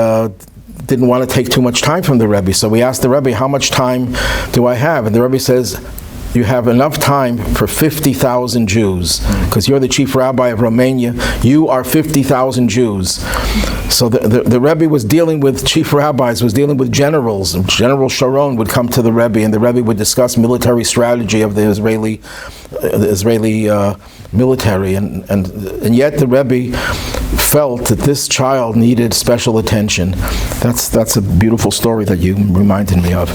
didn't want to take too much time from the Rebbe. So we asked the Rebbe, how much time do I have? And the Rebbe says, you have enough time for 50,000 Jews, because you're the chief rabbi of Romania. You are 50,000 Jews. So the Rebbe was dealing with chief rabbis, was dealing with generals. General Sharon would come to the Rebbe, and the Rebbe would discuss military strategy of the Israeli military, and yet the Rebbe felt that this child needed special attention. That's a beautiful story that you reminded me of.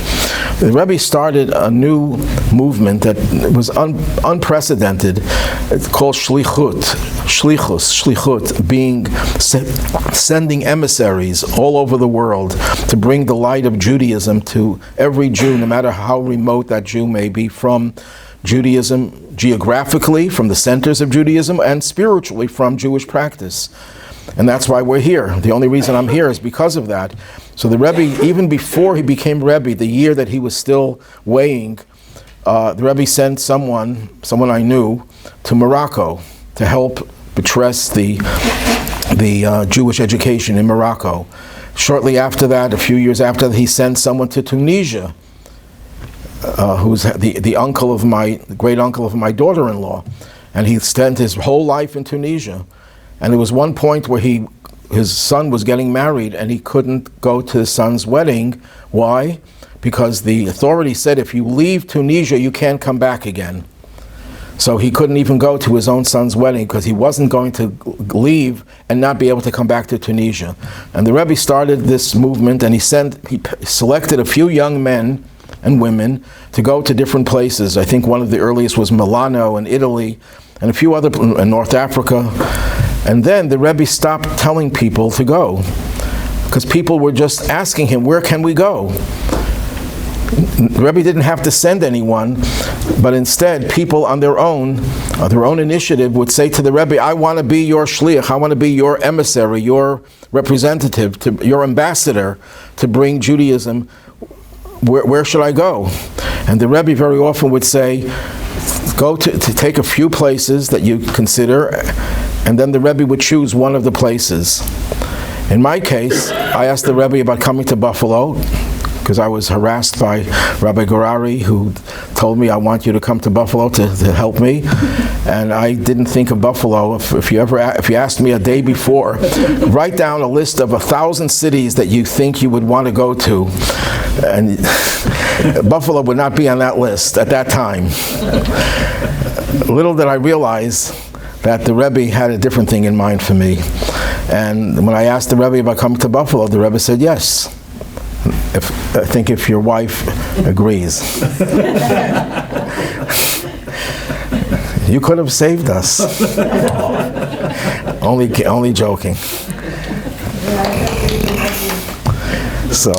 The Rebbe started a new movement that was unprecedented. It's called shlichut, being sending emissaries all over the world to bring the light of Judaism to every Jew, no matter how remote that Jew may be from Judaism, geographically from the centers of Judaism, and spiritually from Jewish practice. And that's why we're here. The only reason I'm here is because of that. So the Rebbe, even before he became Rebbe, the year that he was still weighing, the Rebbe sent someone I knew, to Morocco to help buttress the Jewish education in Morocco. Shortly after that, a few years after that, he sent someone to Tunisia, who's the uncle of the great uncle of my daughter-in-law, and he spent his whole life in Tunisia. And there was one point where his son was getting married, and he couldn't go to his son's wedding. Why? Because the authority said if you leave Tunisia, you can't come back again. So he couldn't even go to his own son's wedding because he wasn't going to leave and not be able to come back to Tunisia. And the Rebbe started this movement, and he selected a few young men and women to go to different places. I think one of the earliest was Milano in Italy, and a few other in North Africa. And then the Rebbe stopped telling people to go, because people were just asking him, where can we go? The Rebbe didn't have to send anyone, but instead people on their own initiative would say to the Rebbe, I want to be your shliach, I want to be your emissary, your representative, your ambassador to bring Judaism. Where should I go? And the Rebbe very often would say, go to take a few places that you consider, and then the Rebbe would choose one of the places. In my case, I asked the Rebbe about coming to Buffalo, because I was harassed by Rabbi Gorari, who told me, I want you to come to Buffalo to help me. And I didn't think of Buffalo. If you asked me a day before, write down a list of 1,000 cities that you think you would want to go to. And Buffalo would not be on that list at that time. Little did I realize that the Rebbe had a different thing in mind for me. And when I asked the Rebbe about coming to Buffalo, the Rebbe said yes. I think if your wife agrees. You could have saved us. Only joking. So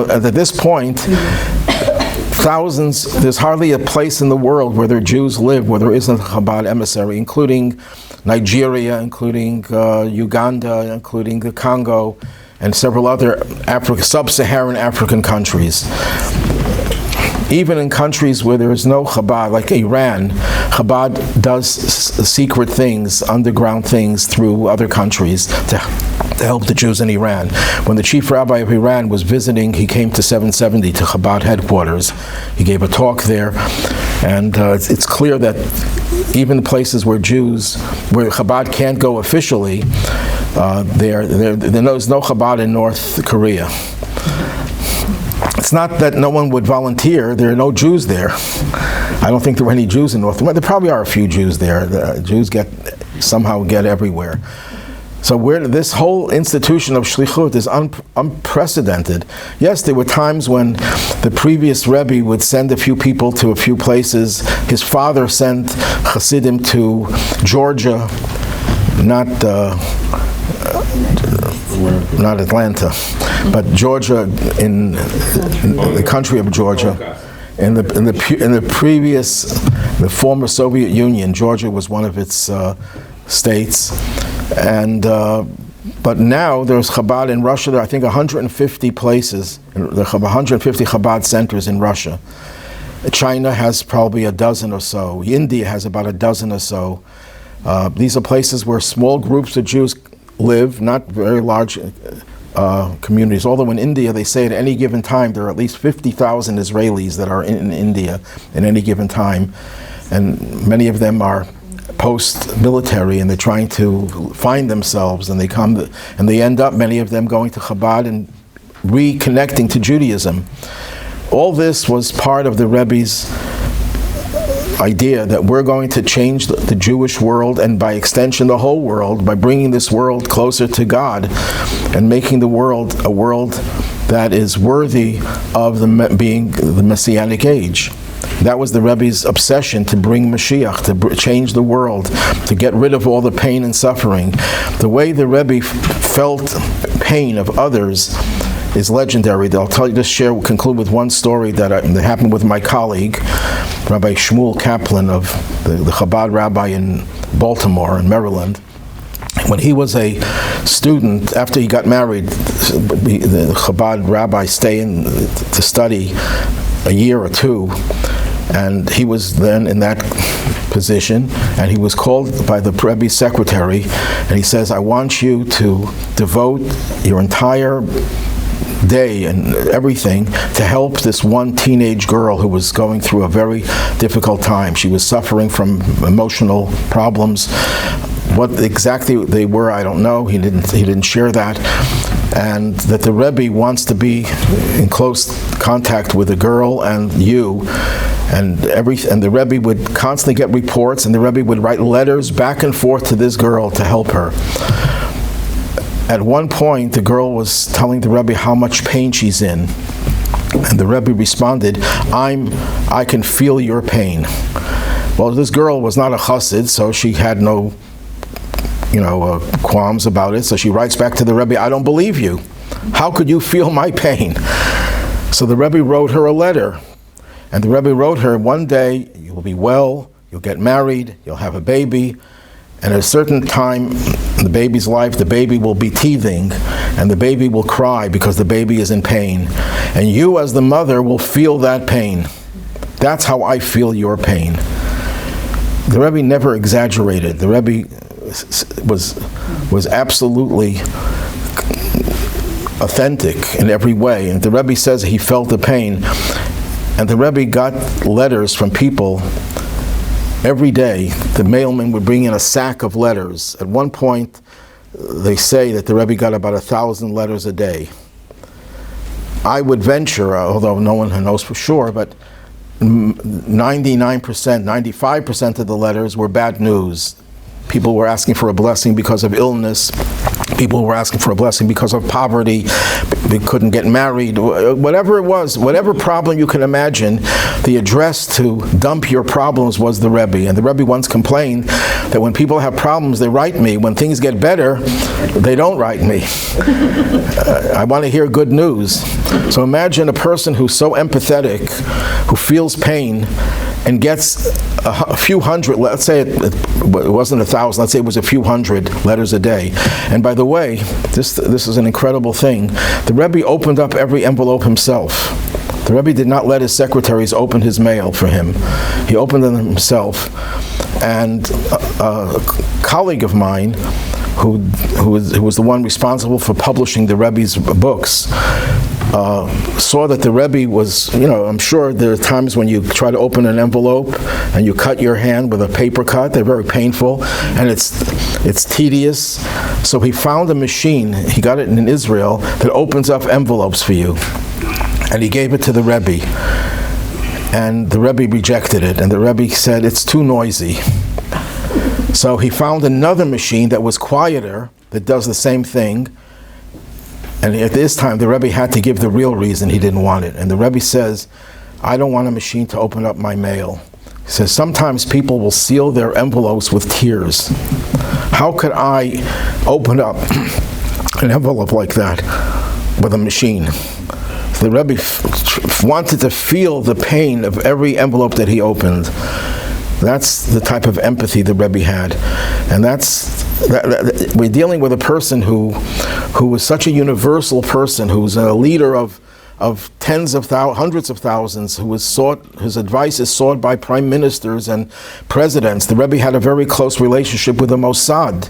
at this point, thousands, there's hardly a place in the world where there Jews live where there isn't a Chabad emissary, including Nigeria, including Uganda, including the Congo, and several other sub-Saharan African countries. Even in countries where there is no Chabad, like Iran, Chabad does secret things, underground things through other countries to help the Jews in Iran. When the chief rabbi of Iran was visiting, he came to 770 to Chabad headquarters. He gave a talk there, and it's clear that even places where Chabad can't go officially, there's no Chabad in North Korea. It's not that no one would volunteer. There are no Jews there. I don't think there are any Jews in North Korea. There probably are a few Jews there. The Jews somehow get everywhere. So this whole institution of shlichut is unprecedented. Yes, there were times when the previous Rebbe would send a few people to a few places. His father sent Hasidim to Georgia, not Atlanta, but Georgia, in the country of Georgia. In the former Soviet Union, Georgia was one of its states, and but now there's Chabad in Russia. There are, I think, 150 places. There are 150 Chabad centers in Russia. China has probably a dozen or so. India has about a dozen or so. These are places where small groups of Jews live, not very large communities. Although in India, they say at any given time there are at least 50,000 Israelis that are in India at any given time, and many of them are post-military, and they're trying to find themselves, and they end up, many of them, going to Chabad and reconnecting to Judaism. All this was part of the Rebbe's idea that we're going to change the Jewish world, and by extension the whole world, by bringing this world closer to God and making the world a world that is worthy of being the Messianic age. That was the Rebbe's obsession, to bring Mashiach, to change the world, to get rid of all the pain and suffering. The way the Rebbe felt pain of others is legendary. I'll conclude with one story that happened with my colleague, Rabbi Shmuel Kaplan of the Chabad Rabbi in Baltimore, in Maryland. When he was a student, after he got married, the Chabad Rabbi stayed to study a year or two, and he was then in that position, and he was called by the Rebbe's secretary, and he says, I want you to devote your entire day and everything to help this one teenage girl who was going through a very difficult time. She was suffering from emotional problems. What exactly they were, I don't know. He didn't share that. And that the Rebbe wants to be in close contact with the girl and you, and the Rebbe would constantly get reports, and the Rebbe would write letters back and forth to this girl to help her. At one point, the girl was telling the Rebbe how much pain she's in, and the Rebbe responded, I can feel your pain. Well, this girl was not a Chassid, so she had no qualms about it. So she writes back to the Rebbe, I don't believe you. How could you feel my pain? So the Rebbe wrote her a letter. And the Rebbe wrote her, one day you'll be well, you'll get married, you'll have a baby, and at a certain time in the baby's life, the baby will be teething, and the baby will cry because the baby is in pain. And you as the mother will feel that pain. That's how I feel your pain. The Rebbe never exaggerated. The Rebbe was absolutely authentic in every way. And the Rebbe says he felt the pain. And the Rebbe got letters from people every day. The mailman would bring in a sack of letters. At one point, they say that the Rebbe got about 1,000 letters a day. I would venture, although no one knows for sure, but 99%, 95% of the letters were bad news. People were asking for a blessing because of illness. People were asking for a blessing because of poverty. They couldn't get married. Whatever it was, whatever problem you can imagine, the address to dump your problems was the Rebbe. And the Rebbe once complained that when people have problems, they write me. When things get better, they don't write me. I want to hear good news. So imagine a person who's so empathetic, who feels pain, and gets a few hundred, let's say it wasn't 1,000, let's say it was a few hundred letters a day. And by the way, this is an incredible thing. The Rebbe opened up every envelope himself. The Rebbe did not let his secretaries open his mail for him. He opened them himself. And a colleague of mine, who was the one responsible for publishing the Rebbe's books, saw that the Rebbe was, I'm sure there are times when you try to open an envelope and you cut your hand with a paper cut. They're very painful and it's tedious. So he found a machine, he got it in Israel, that opens up envelopes for you. And he gave it to the Rebbe. And the Rebbe rejected it. And the Rebbe said, it's too noisy. So he found another machine that was quieter, that does the same thing. And at this time, the Rebbe had to give the real reason he didn't want it. And the Rebbe says, I don't want a machine to open up my mail. He says, sometimes people will seal their envelopes with tears. How could I open up an envelope like that with a machine? So the Rebbe wanted to feel the pain of every envelope that he opened. That's the type of empathy the Rebbe had. And we're dealing with a person who was such a universal person, who's a leader of hundreds of thousands, his advice is sought by prime ministers and presidents. The Rebbe had a very close relationship with the Mossad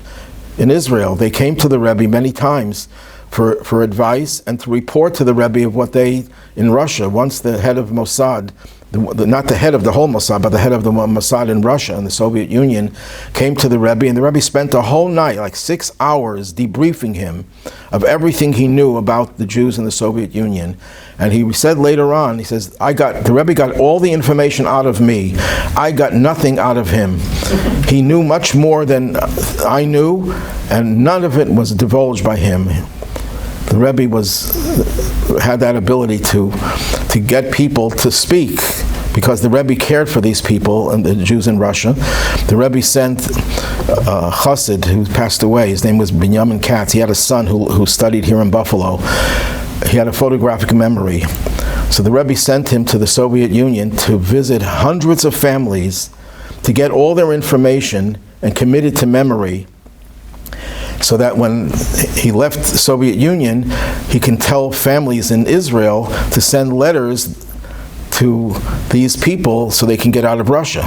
in Israel. They came to the Rebbe many times for advice and to report to the Rebbe of what they, in Russia, once the head of Mossad, not the head of the whole Mossad, but the head of the Mossad in Russia and the Soviet Union, came to the Rebbe, and the Rebbe spent a whole night, like 6 hours, debriefing him of everything he knew about the Jews in the Soviet Union. And he said later on, he says, the Rebbe got all the information out of me. I got nothing out of him. He knew much more than I knew, and none of it was divulged by him. The Rebbe had that ability to get people to speak, because the Rebbe cared for these people and the Jews in Russia. The Rebbe sent a Chassid who passed away. His name was Binyamin Katz. He had a son who studied here in Buffalo. He had a photographic memory. So the Rebbe sent him to the Soviet Union to visit hundreds of families to get all their information and commit it to memory, so that when he left the Soviet Union, he can tell families in Israel to send letters to these people so they can get out of Russia.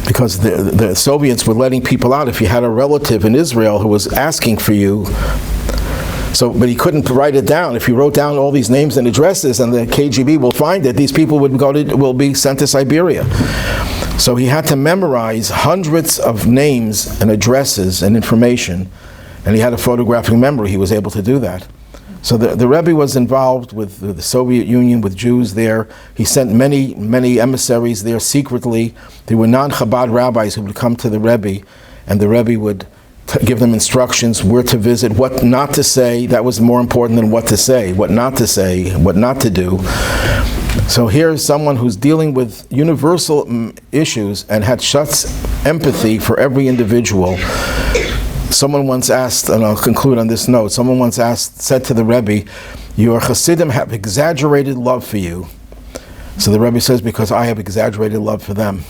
Because the Soviets were letting people out if you had a relative in Israel who was asking for you. But he couldn't write it down. If he wrote down all these names and addresses and the KGB will find it, these people will be sent to Siberia. So he had to memorize hundreds of names and addresses and information, and he had a photographic memory. He was able to do that. So the Rebbe was involved with the Soviet Union, with Jews there. He sent many emissaries there secretly. There were non-Chabad rabbis who would come to the Rebbe, and the Rebbe would give them instructions where to visit, what not to say. That was more important than what to say, what not to say, what not to do. So here's someone who's dealing with universal issues and had such empathy for every individual. Someone once asked, and I'll conclude on this note, someone once said to the Rebbe, your Hasidim have exaggerated love for you. So the Rebbe says, because I have exaggerated love for them.